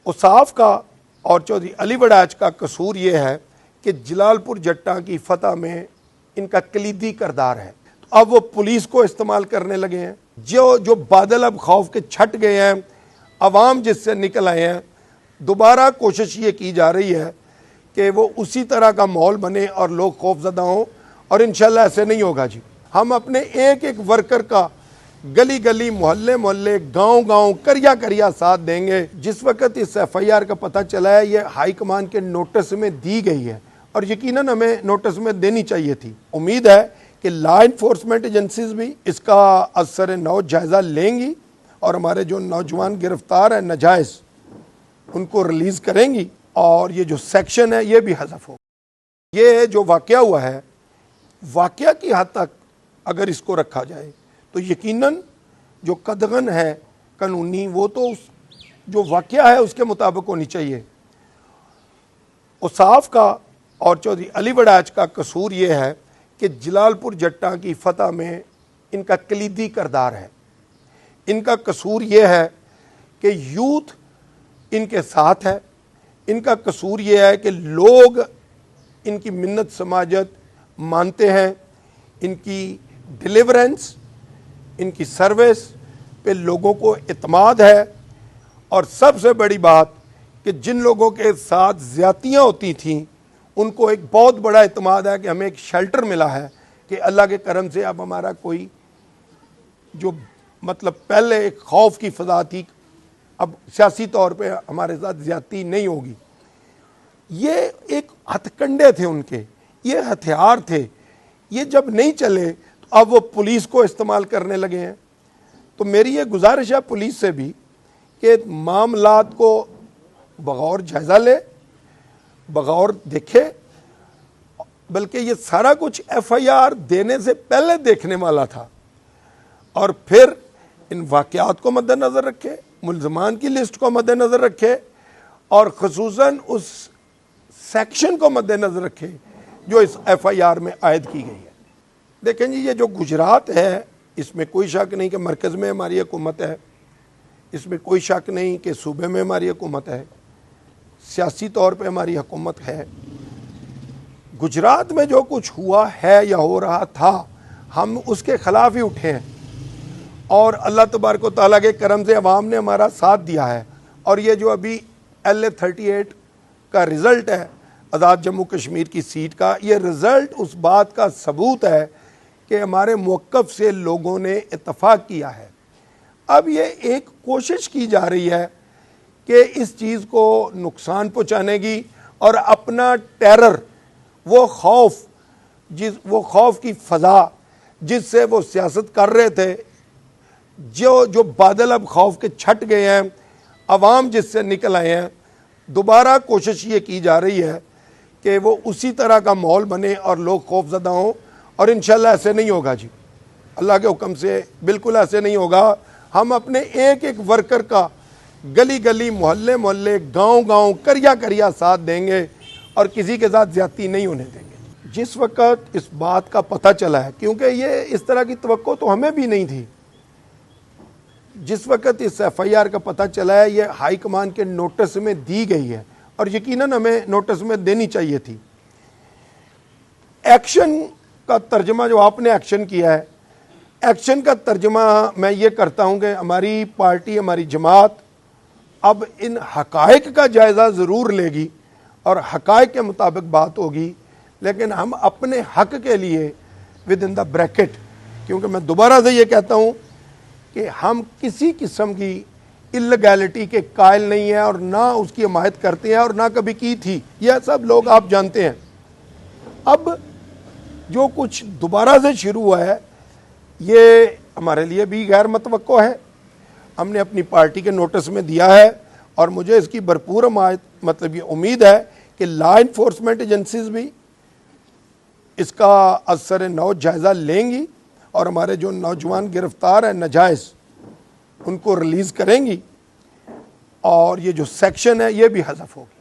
औसाफ का और चौधरी अली वड़ैच का कसूर ये है कि जलालपुर जट्टा की फतह में इनका कलीदी किरदार है। तो अब वो पुलिस को इस्तेमाल करने लगे हैं। जो बादल अब खौफ के छट गए हैं, अवाम जिससे निकल आए हैं, दोबारा कोशिश ये की जा रही है कि वो उसी तरह का माहौल बने और लोग खौफजदा हों, और इंशाल्लाह ऐसे नहीं होगा जी। हम अपने एक एक वर्कर का गली गली, मोहल्ले मोहल्ले, गांव गांव, करिया करिया साथ देंगे। जिस वक्त इस FIR का पता चला है, ये हाई कमान के नोटिस में दी गई है और यकीनन हमें नोटिस में देनी चाहिए थी। उम्मीद है कि लॉ इन्फोर्समेंट एजेंसीज भी इसका असर नौ जायज़ा लेंगी और हमारे जो नौजवान गिरफ्तार हैं नाजायज़, उनको रिलीज़ करेंगी और ये जो सेक्शन है ये भी हज़फ हो। ये जो वाक़या हुआ है, वाक़या की हद तक अगर इसको रखा जाए तो यकीनन जो कदगन है कानूनी, वो तो उस जो वाक़या है उसके मुताबिक होनी चाहिए। औसाफ का और चौधरी अली वड़ैच का कसूर ये है कि जलालपुर जट्टा की फतह में इनका कलीदी किरदार है। इनका कसूर ये है कि यूथ इनके साथ है। इनका कसूर ये है कि लोग इनकी मिन्नत समाजत मानते हैं। इनकी डिलीवरेंस, इनकी सर्विस पे लोगों को इत्मीनान है। और सबसे बड़ी बात कि जिन लोगों के साथ ज़्यादतियाँ होती थीं, उनको एक बहुत बड़ा इत्मीनान है कि हमें एक शेल्टर मिला है कि अल्लाह के करम से अब हमारा कोई जो मतलब पहले एक खौफ की फ़ज़ा थी, अब सियासी तौर पे हमारे साथ ज़्यादती नहीं होगी। ये एक हथकंडे थे उनके, ये हथियार थे। ये जब नहीं चले तो अब वो पुलिस को इस्तेमाल करने लगे हैं। तो मेरी ये गुजारिश है पुलिस से भी कि मामलात को बगौर जायज़ा ले, बगौर देखे, बल्कि ये सारा कुछ FIR देने से पहले देखने वाला था और फिर इन वाक़यात को मद्देनज़र रखे, मुल्ज़मान की लिस्ट को मद्देनज़र रखे और ख़ुसूसन उस सेक्शन को मद्देनज़र रखे जो इस FIR में आयद की गई है। देखें जी, ये जो गुजरात है, इसमें कोई शक नहीं कि मरकज़ में हमारी हुकूमत है, इसमें कोई शक नहीं कि सूबे में हमारी हुकूमत है, सियासी तौर पे हमारी हुकूमत है। गुजरात में जो कुछ हुआ है या हो रहा था, हम उसके ख़िलाफ़ ही उठे हैं और अल्लाह तबारक व तआला के करम से अवाम ने हमारा साथ दिया है। और ये जो अभी LA 38 का रिज़ल्ट है आज़ाद जम्मू कश्मीर की सीट का, ये रिज़ल्ट उस बात का सबूत है कि हमारे मौक़िफ़ से लोगों ने इत्तफ़ाक़ किया है। अब ये एक कोशिश की जा रही है कि इस चीज़ को नुकसान पहुँचाने की और अपना टेरर, वो खौफ की फ़ज़ा जिससे वो सियासत कर रहे थे, जो बादल अब खौफ के छट गए हैं, अवाम जिससे निकल आए हैं, दोबारा कोशिश ये की जा रही है कि वो उसी तरह का माहौल बने और लोग खौफजदा हों, और इंशाल्लाह ऐसे नहीं होगा जी। अल्लाह के हुक्म से बिल्कुल ऐसे नहीं होगा। हम अपने एक एक वर्कर का गली गली, मोहल्ले मोहल्ले, गांव गांव, करिया करिया साथ देंगे और किसी के साथ ज़्यादती नहीं होने देंगे। जिस वक्त इस बात का पता चला है, क्योंकि ये इस तरह की तवक्को तो हमें भी नहीं थी, जिस वक्त इस FIR का पता चला है, ये हाई कमान के नोटिस में दी गई है और यकीनन हमें नोटिस में देनी चाहिए थी। एक्शन का तर्जमा जो आपने एक्शन किया है, एक्शन का तर्जमा मैं ये करता हूँ कि हमारी पार्टी, हमारी जमात अब इन हक़ाइक़ का जायज़ा ज़रूर लेगी और हक़ाइक़ के मुताबिक बात होगी, लेकिन हम अपने हक़ के लिए विद इन द ब्रैकेट, क्योंकि मैं दोबारा से ये कहता हूँ कि हम किसी किस्म की इल्लीगैलिटी के कायल नहीं हैं और ना उसकी हमायत करते हैं और ना कभी की थी। यह सब लोग आप जानते हैं। अब जो कुछ दोबारा से शुरू हुआ है, ये हमारे लिए भी गैर मुतवक्को है। हमने अपनी पार्टी के नोटिस में दिया है और मुझे इसकी भरपूर मतलब ये उम्मीद है कि लॉ इन्फोर्समेंट एजेंसीज भी इसका असर नौ जायज़ा लेंगी और हमारे जो नौजवान गिरफ्तार हैं नाजायज़, उनको रिलीज़ करेंगी और ये जो सेक्शन है ये भी हज़फ होगी।